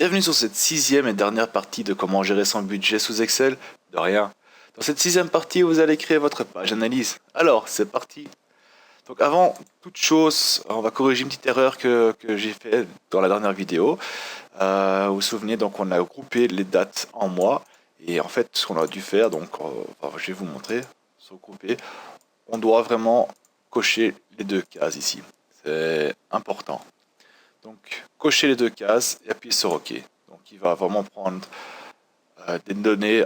Bienvenue sur cette sixième et dernière partie de comment gérer son budget sous Excel. De rien. Dans cette sixième partie, vous allez créer votre page d'analyse. Alors, c'est parti. Donc avant toute chose, on va corriger une petite erreur que j'ai fait dans la dernière vidéo. Vous vous souvenez, donc on a groupé les dates en mois. Et en fait, ce qu'on a dû faire, donc je vais vous montrer, se regrouper. On doit vraiment cocher les deux cases ici. C'est important. Donc, cocher les deux cases et appuyer sur OK. Donc, il va vraiment prendre des données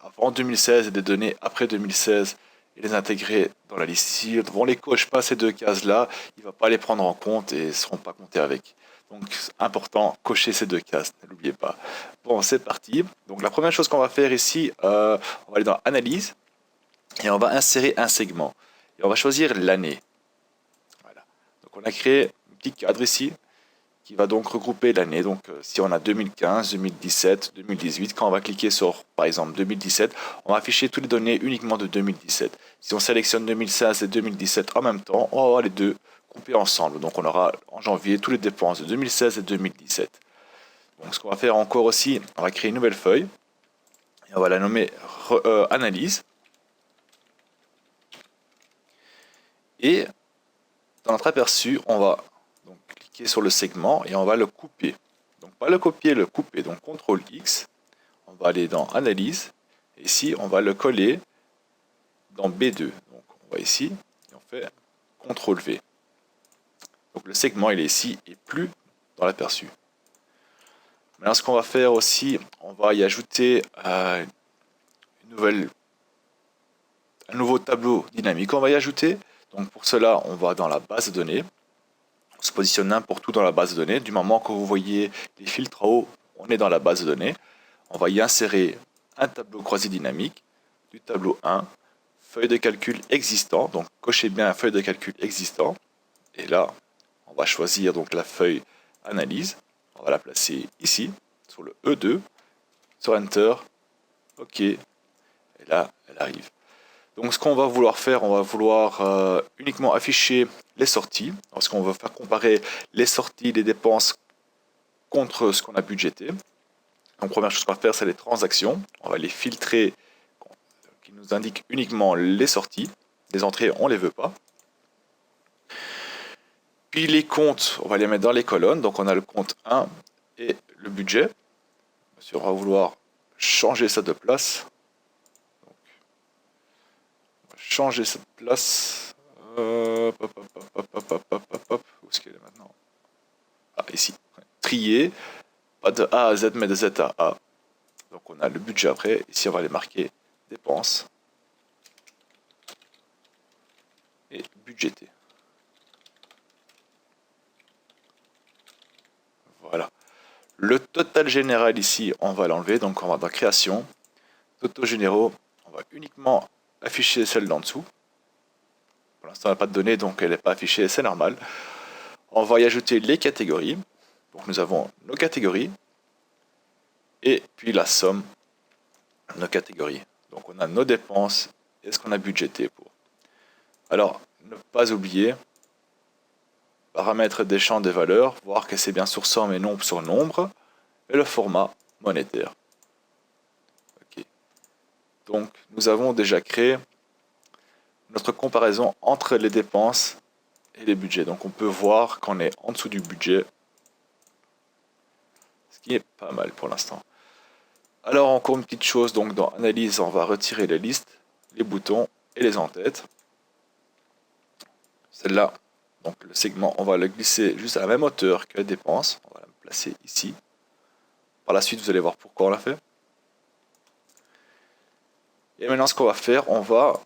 avant 2016 et des données après 2016 et les intégrer dans la liste. Si on ne les coche pas ces deux cases-là, il ne va pas les prendre en compte et ne seront pas comptés avec. Donc, important, cocher ces deux cases, ne l'oubliez pas. Bon, c'est parti. Donc, la première chose qu'on va faire ici, on va aller dans Analyse et on va insérer un segment. Et on va choisir l'année. Voilà. Donc, on a créé un petit cadre ici qui va donc regrouper l'année. Donc si on a 2015, 2017, 2018, quand on va cliquer sur par exemple 2017, on va afficher toutes les données uniquement de 2017. Si on sélectionne 2016 et 2017 en même temps, on va avoir les deux groupés ensemble. Donc on aura en janvier toutes les dépenses de 2016 et 2017. Donc ce qu'on va faire encore aussi, on va créer une nouvelle feuille et on va la nommer analyse. Et dans notre aperçu, on va donc cliquer sur le segment et on va le couper. Donc pas le copier, le couper. Donc CTRL X, on va aller dans Analyse. Et ici, on va le coller dans B2. Donc on va ici et on fait CTRL V. Donc le segment il est ici et plus dans l'aperçu. Maintenant ce qu'on va faire aussi, on va y ajouter un nouveau tableau dynamique. On va y ajouter. Donc pour cela, on va dans la base de données. On se positionne n'importe où dans la base de données. Du moment que vous voyez les filtres en haut, on est dans la base de données. On va y insérer un tableau croisé dynamique, du tableau 1, feuille de calcul existant. Donc cochez bien feuille de calcul existant. Et là, on va choisir donc la feuille analyse. On va la placer ici, sur le E2, sur Enter, OK. Et là, elle arrive. Donc ce qu'on va vouloir faire, on va vouloir uniquement afficher les sorties, parce qu'on va faire comparer les sorties, les dépenses contre ce qu'on a budgété. Donc première chose qu'on va faire, c'est les transactions. On va les filtrer, qui nous indiquent uniquement les sorties. Les entrées, on ne les veut pas. Puis les comptes, on va les mettre dans les colonnes. Donc on a le compte 1 et le budget. On va vouloir changer ça de place. Changer cette place. Où est-ce qu'elle est maintenant? Ah, ici. Trier. Pas de A à Z, mais de Z à A. Donc on a le budget après. Ici, on va les marquer dépenses. Et budgété. Voilà. Le total général ici, on va l'enlever. Donc on va dans création. Totaux généraux. On va uniquement afficher celle d'en dessous. Pour l'instant, on n'a pas de données, donc elle n'est pas affichée, c'est normal. On va y ajouter les catégories. Donc nous avons nos catégories. Et puis la somme de nos catégories. Donc on a nos dépenses et ce qu'on a budgété pour. Alors, ne pas oublier, paramètres des champs des valeurs, voir que c'est bien sur somme et non sur nombre, et le format monétaire. Okay. Donc nous avons déjà créé notre comparaison entre les dépenses et les budgets. Donc on peut voir qu'on est en dessous du budget, ce qui est pas mal pour l'instant. Alors encore une petite chose, donc dans analyse, on va retirer les listes, les boutons et les en-têtes. Celle-là, donc le segment, on va le glisser juste à la même hauteur que la dépense. On va la placer ici. Par la suite, vous allez voir pourquoi on l'a fait. Et maintenant, ce qu'on va faire, on va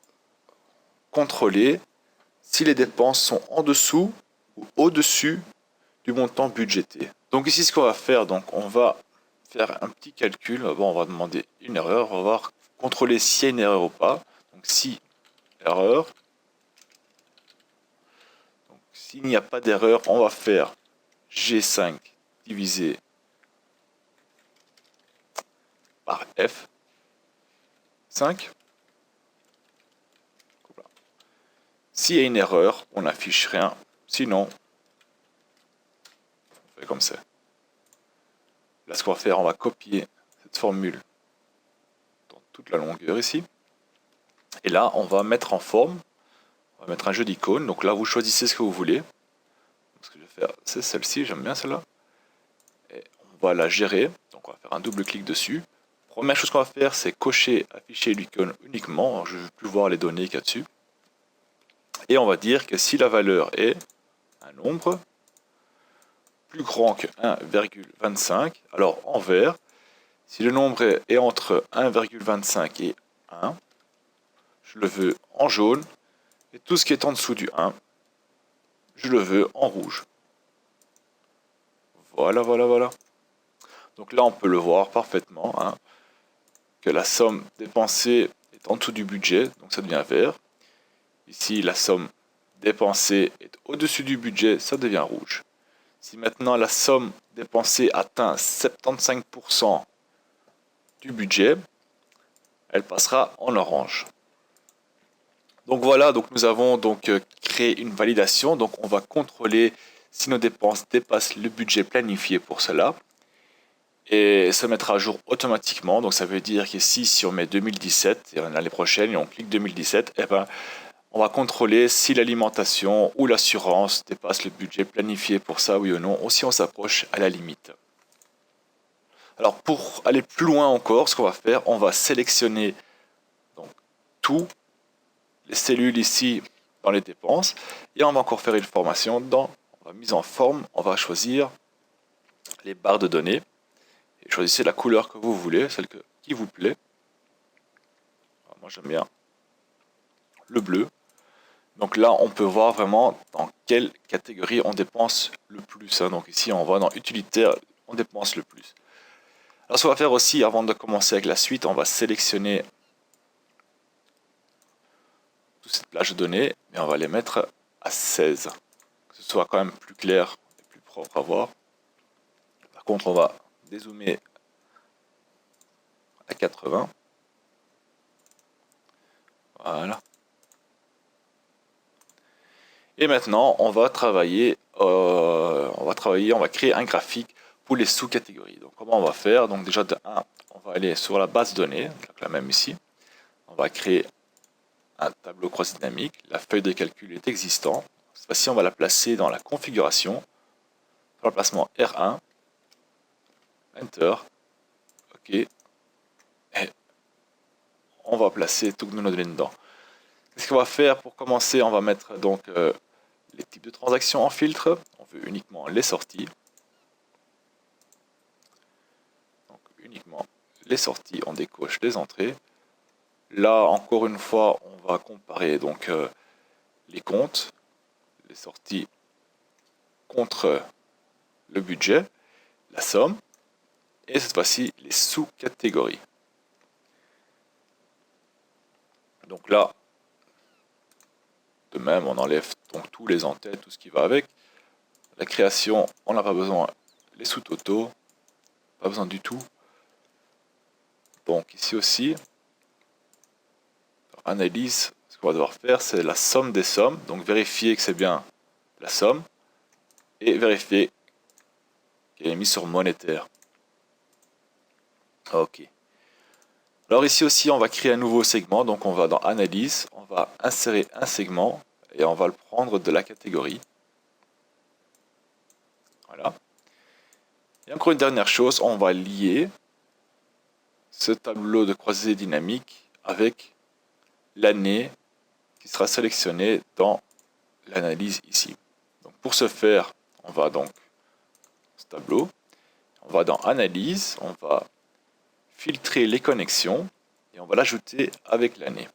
contrôler si les dépenses sont en dessous ou au-dessus du montant budgété. Donc ici, ce qu'on va faire, donc on va faire un petit calcul. Bon, on va demander une erreur. On va voir contrôler s'il y a une erreur ou pas. Donc si erreur. Donc s'il n'y a pas d'erreur, on va faire G5 divisé par F5. S'il y a une erreur, on n'affiche rien. Sinon, on fait comme ça. là, ce qu'on va faire, on va copier cette formule dans toute la longueur ici. Et là, on va mettre en forme, on va mettre un jeu d'icônes. Donc là, vous choisissez ce que vous voulez. Ce que je vais faire, c'est celle-ci, j'aime bien celle-là. Et on va la gérer. Donc on va faire un double clic dessus. Première chose qu'on va faire, c'est cocher afficher l'icône uniquement. Alors, je ne veux plus voir les données qu'il y a dessus. Et on va dire que si la valeur est un nombre plus grand que 1,25, alors en vert, si le nombre est entre 1,25 et 1, je le veux en jaune, et tout ce qui est en dessous du 1, je le veux en rouge. Voilà, voilà, voilà. Donc là, on peut le voir parfaitement, hein, que la somme dépensée est en dessous du budget, donc ça devient vert. Ici, la somme dépensée est au-dessus du budget, ça devient rouge. Si maintenant la somme dépensée atteint 75% du budget, elle passera en orange. Donc voilà, donc nous avons donc créé une validation. Donc on va contrôler si nos dépenses dépassent le budget planifié pour cela. Et ça mettra à jour automatiquement. Donc ça veut dire qu'ici, si on met 2017, et l'année prochaine, et on clique 2017, et ben, on va contrôler si l'alimentation ou l'assurance dépasse le budget planifié pour ça, oui ou non, ou si on s'approche à la limite. Alors pour aller plus loin encore, ce qu'on va faire, on va sélectionner donc tous les cellules ici dans les dépenses, et on va encore faire une formation dans la mise en forme. On va choisir les barres de données, et choisissez la couleur que vous voulez, celle qui vous plaît. Alors moi j'aime bien le bleu. Donc là, on peut voir vraiment dans quelle catégorie on dépense le plus. Donc ici, on va dans utilitaire, on dépense le plus. Alors ce qu'on va faire aussi, avant de commencer avec la suite, on va sélectionner toute cette plage de données, et on va les mettre à 16. Que ce soit quand même plus clair et plus propre à voir. Par contre, on va dézoomer à 80. Voilà. Et maintenant, on va créer un graphique pour les sous-catégories. Donc, comment on va faire? Donc, déjà, de 1, on va aller sur la base de données, donc la même ici. On va créer un tableau croisé dynamique. La feuille de calcul est existante. Cette fois-ci, on va la placer dans la configuration. Dans le placement R1. Enter. OK. Et on va placer toutes nos données dedans. Qu'est-ce qu'on va faire pour commencer? On va mettre donc les types de transactions en filtre. On veut uniquement les sorties. Donc uniquement les sorties, on décoche les entrées. Là, encore une fois, on va comparer donc les comptes, les sorties contre le budget, la somme, et cette fois-ci les sous-catégories. Donc là, de même, on enlève donc tous les en-têtes, tout ce qui va avec. La création, on n'a pas besoin. Les sous-totaux, pas besoin du tout. Donc ici aussi, analyse, ce qu'on va devoir faire, c'est la somme des sommes. Donc vérifier que c'est bien la somme et vérifier qu'elle est mise sur monétaire. Ok. Alors ici aussi, on va créer un nouveau segment. Donc on va dans analyse, on va insérer un segment et on va le prendre de la catégorie. Voilà. Et encore une dernière chose, on va lier ce tableau de croisée dynamique avec l'année qui sera sélectionnée dans l'analyse ici. Donc pour ce faire, on va donc ce tableau, on va dans analyse, on va filtrer les connexions et on va l'ajouter avec l'année.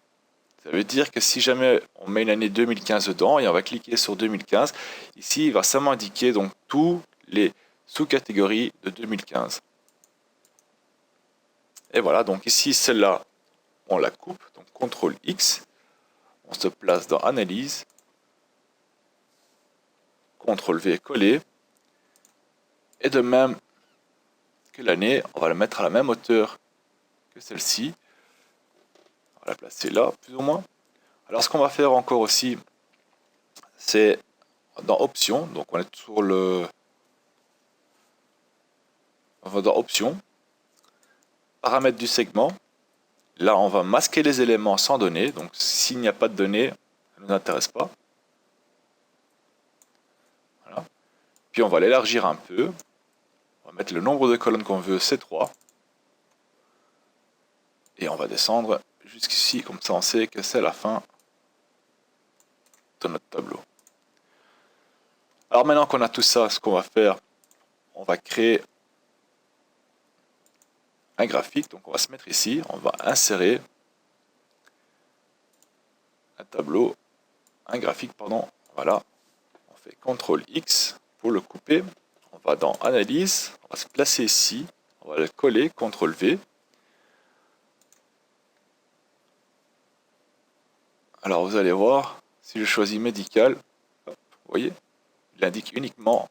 Ça veut dire que si jamais on met l'année 2015 dedans et on va cliquer sur 2015, ici il va seulement indiquer donc tous les sous-catégories de 2015. Et voilà, donc ici celle-là, on la coupe, donc CTRL X, on se place dans analyse, CTRL V coller, et de même que l'année, on va la mettre à la même hauteur que celle-ci. On va la placer là, plus ou moins. Alors ce qu'on va faire encore aussi, c'est dans options, donc on est sur le On va dans Options, Paramètres du segment. Là, on va masquer les éléments sans données. Donc, s'il n'y a pas de données, ça ne nous intéresse pas. Voilà. Puis, on va l'élargir un peu. On va mettre le nombre de colonnes qu'on veut, c'est 3. Et on va descendre jusqu'ici. Comme ça, on sait que c'est la fin de notre tableau. Alors, maintenant qu'on a tout ça, ce qu'on va faire, on va créer un graphique. Donc, on va se mettre ici. On va insérer un tableau, un graphique, pardon. Voilà. On fait CTRL X pour le couper. On va dans Analyse. On va se placer ici. On va le coller. CTRL V. Alors, vous allez voir, si je choisis médical, hop, vous voyez, il indique uniquement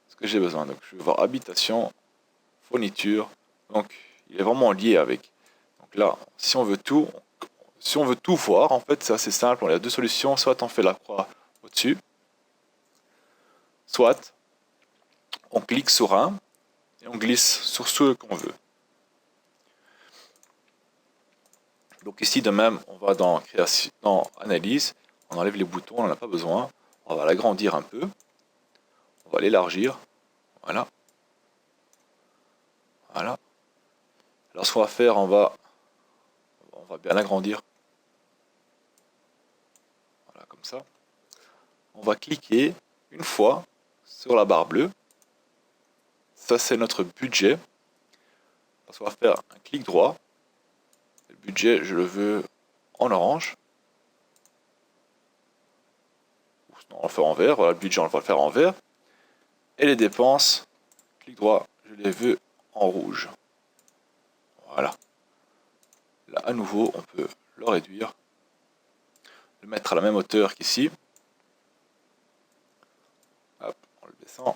ce que j'ai besoin. Donc, je vais voir habitation, fourniture. Donc, il est vraiment lié avec. Donc là, si on veut tout voir, en fait, c'est assez simple. On a deux solutions. Soit on fait la croix au-dessus, soit on clique sur un et on glisse sur ce qu'on veut. Donc ici, de même, on va dans création, dans analyse, on enlève les boutons, on n'en a pas besoin. On va l'agrandir un peu. On va l'élargir. Voilà. Voilà. Alors ce qu'on va faire, on va bien l'agrandir. Voilà, comme ça. On va cliquer une fois sur la barre bleue. Ça, c'est notre budget. Parce qu'on va faire un clic droit. Le budget, je le veux en orange. On va le faire en vert. Voilà, le budget, on va le faire en vert. Et les dépenses, clic droit, je les veux en rouge. Voilà. Là, à nouveau, on peut le réduire. Le mettre à la même hauteur qu'ici. Hop, on le descend.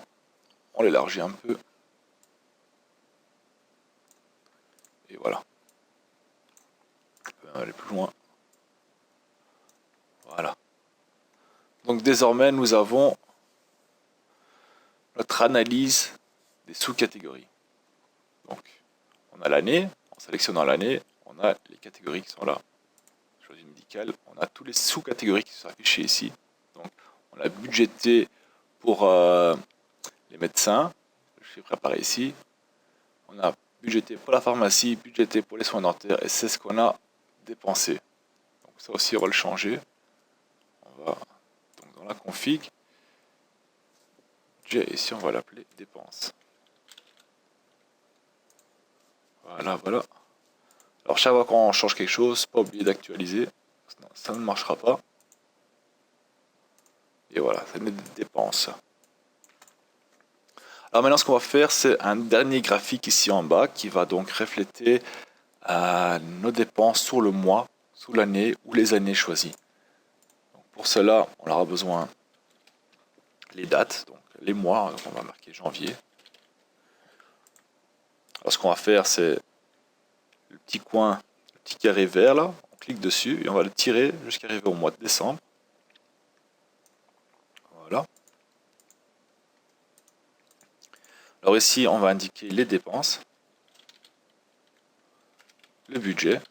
On l'élargit un peu. Et voilà. On peut aller plus loin. Voilà. Donc désormais, nous avons notre analyse des sous-catégories. Donc, on a l'année, en sélectionnant l'année, on a les catégories qui sont là. Choisis médical, on a tous les sous-catégories qui sont affichées ici. Donc, on a budgété pour les médecins, je suis préparé ici. On a budgété pour la pharmacie, budgété pour les soins dentaires, et c'est ce qu'on a dépensé. Donc ça aussi, on va le changer. On va donc dans la config, budget, ici on va l'appeler dépenses. Voilà, voilà. Alors chaque fois qu'on change quelque chose, pas oublier d'actualiser, sinon ça ne marchera pas. Et voilà, ça met des dépenses. Alors maintenant, ce qu'on va faire, c'est un dernier graphique ici en bas qui va donc refléter nos dépenses sur le mois, sous l'année ou les années choisies. Donc pour cela, on aura besoin les dates, donc les mois, donc on va marquer janvier. Alors ce qu'on va faire, c'est le petit coin, le petit carré vert là, on clique dessus et on va le tirer jusqu'à arriver au mois de décembre. Voilà. Alors ici, on va indiquer les dépenses, le budget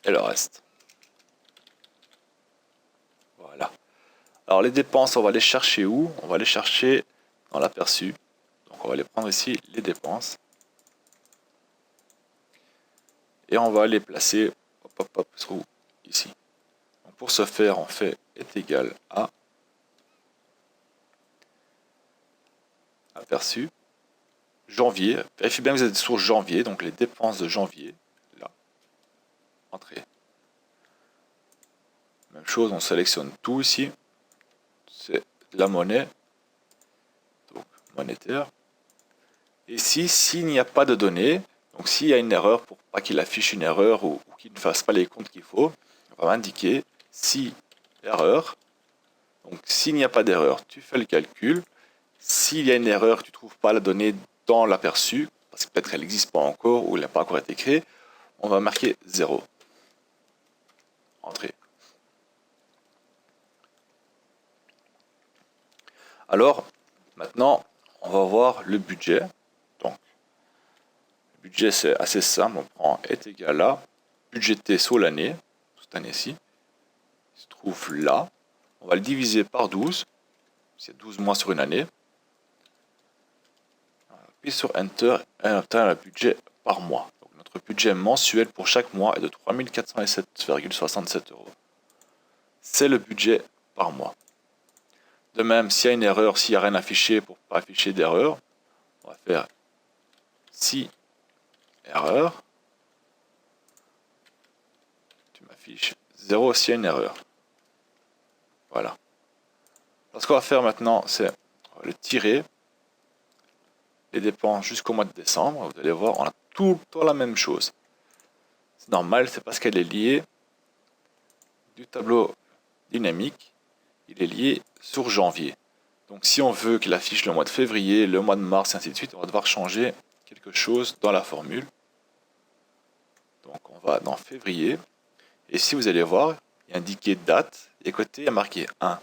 et le reste. Voilà. Alors les dépenses, on va les chercher où? On va les chercher dans l'aperçu. Donc on va les prendre ici, les dépenses. Et on va les placer ici. Donc pour ce faire, on fait est égal à aperçu, janvier. Vérifiez bien que vous êtes sur janvier, donc les dépenses de janvier. Là, entrée. Même chose, on sélectionne tout ici. C'est la monnaie, donc monétaire. Et ici, s'il n'y a pas de données, donc s'il y a une erreur, pour pas qu'il affiche une erreur ou qu'il ne fasse pas les comptes qu'il faut, on va indiquer si erreur. Donc s'il n'y a pas d'erreur, tu fais le calcul. S'il y a une erreur, tu ne trouves pas la donnée dans l'aperçu, parce que peut-être elle n'existe pas encore ou elle n'a pas encore été créée, on va marquer 0. Entrée. Alors, maintenant, on va voir le budget. Donc, budget, c'est assez simple. On prend est égal à budgété sur l'année, cette année-ci, il se trouve là. On va le diviser par 12, c'est 12 mois sur une année. Puis sur Enter, et on obtient le budget par mois. Donc notre budget mensuel pour chaque mois est de 3407,67 euros. C'est le budget par mois. De même, s'il y a une erreur, s'il n'y a rien affiché pour ne pas afficher d'erreur, on va faire si erreur. Tu m'affiches 0 s'il y a une erreur. Voilà. Alors, ce qu'on va faire maintenant, c'est le tirer les dépenses jusqu'au mois de décembre. Vous allez voir, on a tout le temps la même chose. C'est normal, c'est parce qu'elle est liée du tableau dynamique. Il est lié sur janvier. Donc si on veut qu'il affiche le mois de février, le mois de mars, et ainsi de suite, on va devoir changer quelque chose dans la formule. Donc on va dans février. Et si vous allez voir, il y a indiqué date, et à côté il y a marqué 1.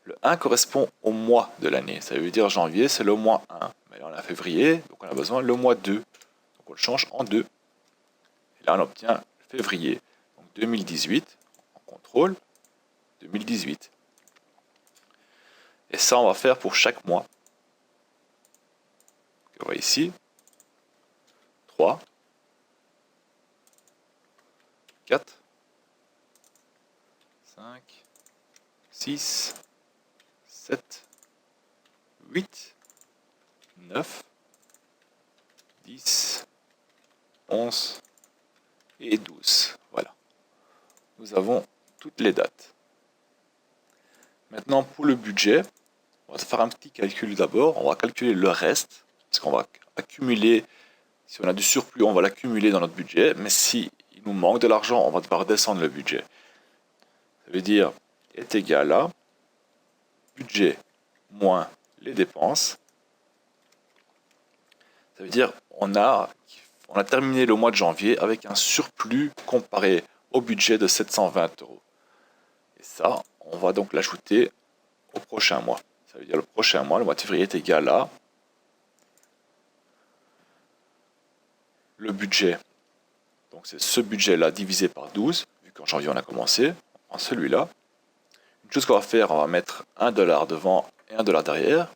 Le 1 correspond au mois de l'année. Ça veut dire janvier, c'est le mois 1. Mais là on a février, donc on a besoin le mois 2. Donc on le change en 2. Et là on obtient février. Donc 2018, on contrôle 2018. Et ça, on va faire pour chaque mois. On voit ici. 3, 4, 5, 6, 7, 8, 9, 10, 11 et 12. Voilà. Nous avons toutes les dates. Maintenant, pour le budget, on va faire un petit calcul d'abord. On va calculer le reste, parce qu'on va accumuler. Si on a du surplus, on va l'accumuler dans notre budget. Mais si il nous manque de l'argent, on va devoir descendre le budget. Ça veut dire est égal à budget moins les dépenses. Ça veut dire on a terminé le mois de janvier avec un surplus comparé au budget de 720 euros. Et ça, on va donc l'ajouter au prochain mois. Ça veut dire le prochain mois, le mois de février est égal à le budget. Donc c'est ce budget-là divisé par 12, vu qu'en janvier on a commencé, en celui-là. Une chose qu'on va faire, on va mettre $1 devant et $1 derrière,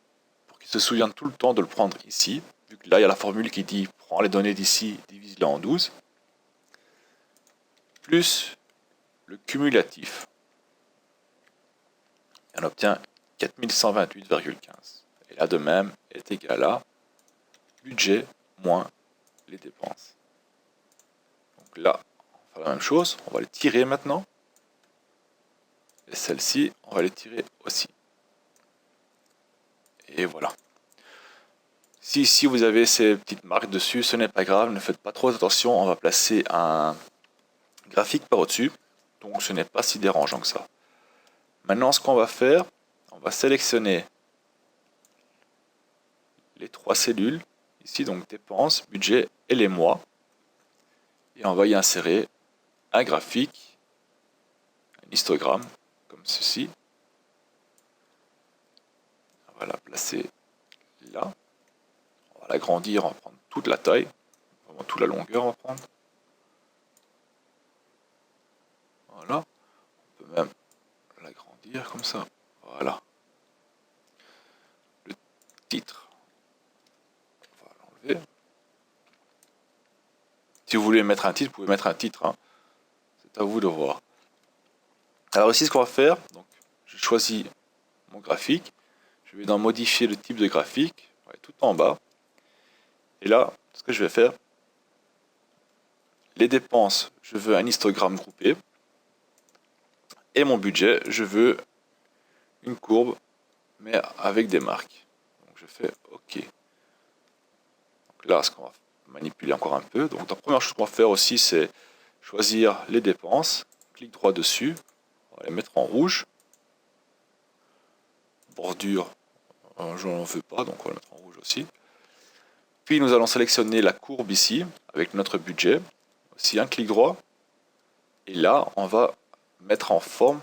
pour qu'il se souvienne tout le temps de le prendre ici, vu que là il y a la formule qui dit prends les données d'ici, divise-les en 12, plus le cumulatif. Et on obtient 4128,15. Et là de même est égal à budget moins les dépenses. Donc là, on va faire la même chose, on va les tirer maintenant. Et celle-ci, on va les tirer aussi. Et voilà. Si vous avez ces petites marques dessus, ce n'est pas grave, ne faites pas trop attention, on va placer un graphique par au-dessus. Donc ce n'est pas si dérangeant que ça. Maintenant, ce qu'on va faire, on va sélectionner les 3 cellules. Ici, donc dépenses, budget et les mois. Et on va y insérer un graphique, un histogramme, comme ceci. On va la placer là. On va l'agrandir, on va prendre toute la taille, vraiment toute la longueur on va prendre. Voilà. On peut même l'agrandir comme ça. Voilà. Le titre, on va l'enlever. Si vous voulez mettre un titre, vous pouvez mettre un titre. Hein. C'est à vous de voir. Alors ici, ce qu'on va faire, donc, je choisis mon graphique. Je vais dans modifier le type de graphique, tout en bas. Et là, ce que je vais faire, les dépenses, je veux un histogramme groupé. Et mon budget, je veux une courbe, mais avec des marques. Donc je fais OK. Donc là, ce qu'on va manipuler encore un peu. Donc la première chose qu'on va faire aussi, c'est choisir les dépenses. Clic droit dessus. On va les mettre en rouge. Bordure, je n'en veux pas, donc on va le mettre en rouge aussi. Puis nous allons sélectionner la courbe ici, avec notre budget. Aussi un clic droit. Et là, on va mettre en forme.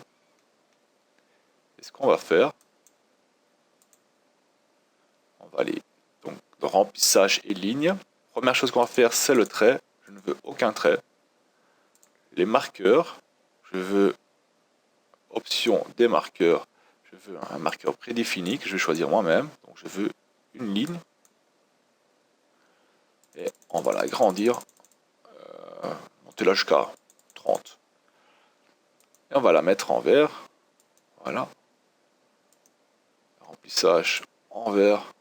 Et ce qu'on va faire, on va aller donc dans remplissage et ligne, première chose qu'on va faire, c'est le trait. Je ne veux aucun trait. Les marqueurs, je veux option des marqueurs. Je veux un marqueur prédéfini que je vais choisir moi-même. Donc je veux une ligne. Et on va l'agrandir. Monter là jusqu'à 30. Et on va la mettre en vert. Voilà. Remplissage en vert.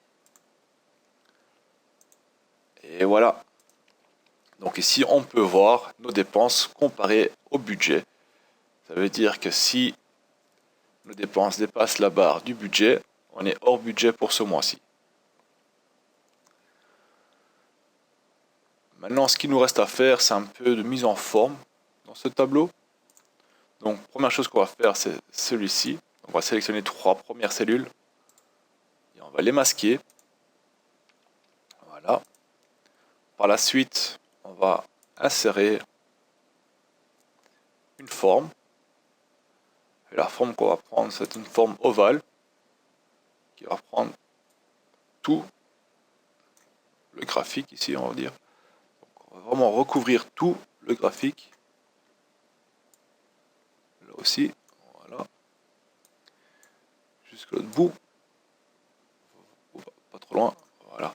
Et voilà. Donc ici, on peut voir nos dépenses comparées au budget. Ça veut dire que si nos dépenses dépassent la barre du budget, on est hors budget pour ce mois-ci. Maintenant, ce qu'il nous reste à faire, c'est un peu de mise en forme dans ce tableau. Donc, première chose qu'on va faire, c'est celui-ci. On va sélectionner 3 premières cellules. Et on va les masquer. Voilà. Par la suite, on va insérer une forme. Et la forme qu'on va prendre, c'est une forme ovale qui va prendre tout le graphique ici, on va dire. Donc, on va vraiment recouvrir tout le graphique. Là aussi, voilà. Jusqu'à l'autre bout. Pas trop loin, voilà.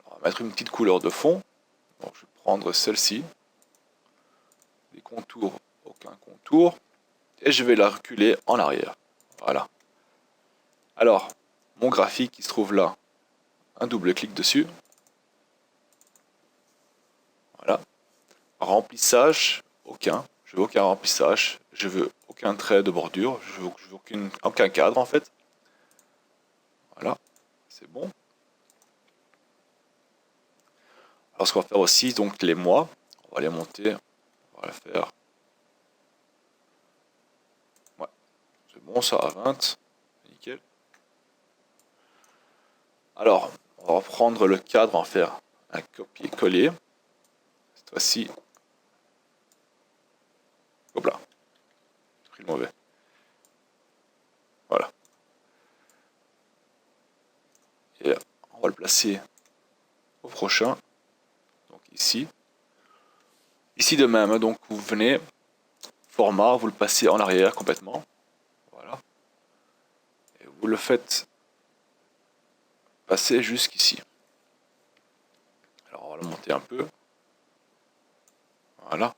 On va mettre une petite couleur de fond. Donc, je vais prendre celle-ci. Les contours, aucun contour. Et je vais la reculer en arrière. Voilà. Alors, mon graphique qui se trouve là, un double clic dessus. Voilà. Remplissage, aucun. Je veux aucun remplissage. Je veux aucun trait de bordure. Je veux aucun cadre en fait. Voilà. C'est bon. Alors ce qu'on va faire aussi, donc les mois, on va les monter. On va les faire. Ouais. C'est bon ça à 20. Nickel. Alors, on va reprendre le cadre, en faire un copier-coller. Cette fois-ci, hop là, j'ai pris le mauvais. Voilà. Et on va le placer au prochain. Donc ici. Ici de même, donc vous venez, format, vous le passez en arrière complètement. Voilà. Et vous le faites passer jusqu'ici. Alors on va le monter un peu. Voilà.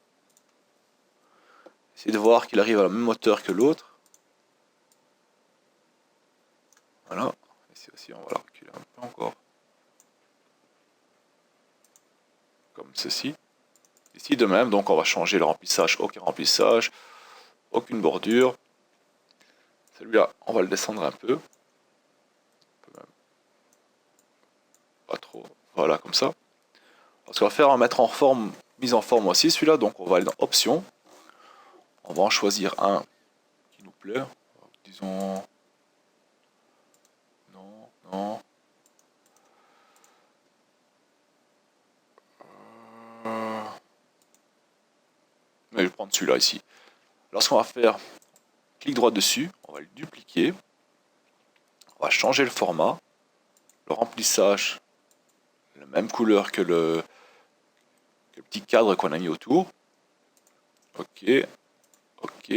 Essayez de voir qu'il arrive à la même hauteur que l'autre. Voilà. Ici aussi, on va la reculer un peu encore. Comme ceci. Ici de même, donc on va changer le remplissage, aucun remplissage, aucune bordure. Celui-là, on va le descendre un peu. Pas trop. Voilà, comme ça. Ce qu'on va faire, on va mettre en forme, mise en forme aussi celui-là. Donc on va aller dans Options. On va en choisir un qui nous plaît. Disons... Non, non. Mais je vais prendre celui-là ici. Alors ce qu'on va faire, clic droit dessus, on va le dupliquer. On va changer le format. Le remplissage, la même couleur que le petit cadre qu'on a mis autour. Ok, ok.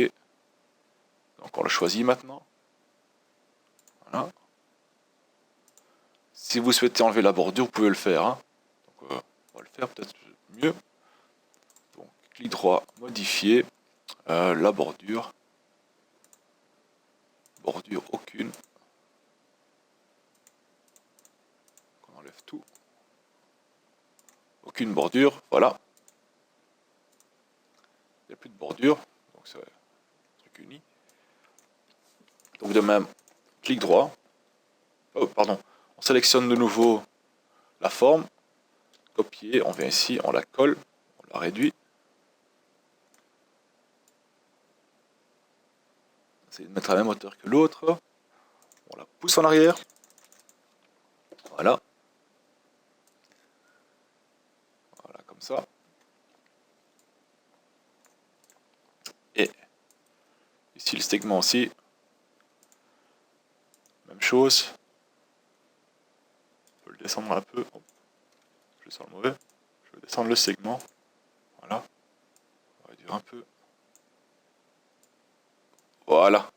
Donc on le choisit maintenant. Voilà. Si vous souhaitez enlever la bordure, vous pouvez le faire. Hein. Donc, on va le faire peut-être mieux. Donc clic droit, modifier la bordure. Bordure aucune. On enlève tout. Aucune bordure, voilà. Il n'y a plus de bordure, donc c'est un truc uni. Donc de même, clic droit. Oh, pardon. On sélectionne de nouveau la forme. Copier, on vient ici, on la colle, on la réduit. On essaie de mettre à la même hauteur que l'autre. On la pousse en arrière. Voilà. Voilà, comme ça. Et ici le segment aussi. Même chose. On peut le descendre un peu. plus sur le mauvais. Je vais descendre le segment. Voilà. On va réduire un peu. Voilà.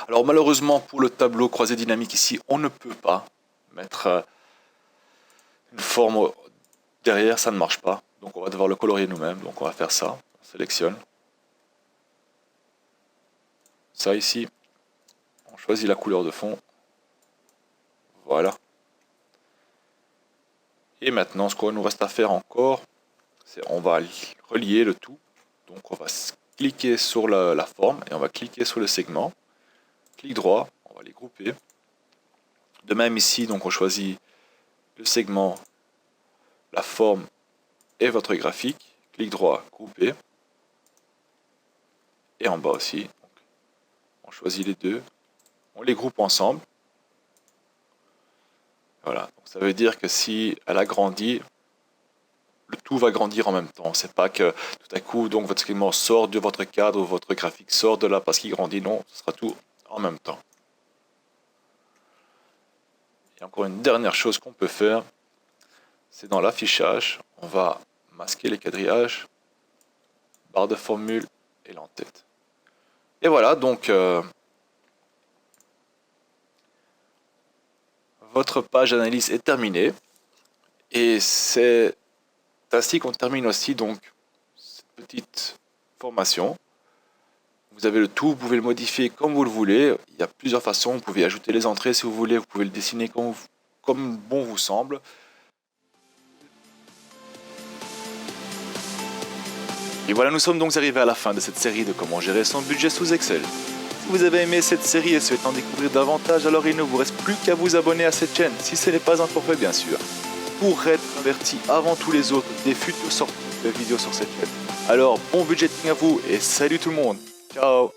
Alors malheureusement pour le tableau croisé dynamique ici, on ne peut pas mettre une forme derrière, ça ne marche pas. Donc on va devoir le colorier nous-mêmes. Donc on va faire ça. On sélectionne. Ça ici. On choisit la couleur de fond. Voilà. Et maintenant, ce qu'il nous reste à faire encore, c'est on va relier le tout. Donc on va cliquer sur la forme et on va cliquer sur le segment. Clic droit, on va les grouper. De même ici, donc on choisit le segment, la forme et votre graphique. Clic droit, grouper. Et en bas aussi, donc, on choisit les deux. On les groupe ensemble. Voilà, donc ça veut dire que si elle agrandit, le tout va grandir en même temps. C'est pas que tout à coup, donc votre segment sort de votre cadre ou votre graphique sort de là parce qu'il grandit. Non, ce sera tout en même temps. Et encore une dernière chose qu'on peut faire, c'est dans l'affichage, on va masquer les quadrillages, barre de formule et l'entête. Et voilà, donc votre page d'analyse est terminée. Et c'est ainsi qu'on termine aussi donc cette petite formation. Vous avez le tout, vous pouvez le modifier comme vous le voulez. Il y a plusieurs façons, vous pouvez ajouter les entrées si vous voulez, vous pouvez le dessiner comme bon vous semble. Et voilà, nous sommes donc arrivés à la fin de cette série de comment gérer son budget sous Excel. Si vous avez aimé cette série et souhaitez en découvrir davantage, alors il ne vous reste plus qu'à vous abonner à cette chaîne, si ce n'est pas encore fait bien sûr, pour être averti avant tous les autres des futures sorties de vidéos sur cette chaîne. Alors bon budgeting à vous et salut tout le monde. Ciao.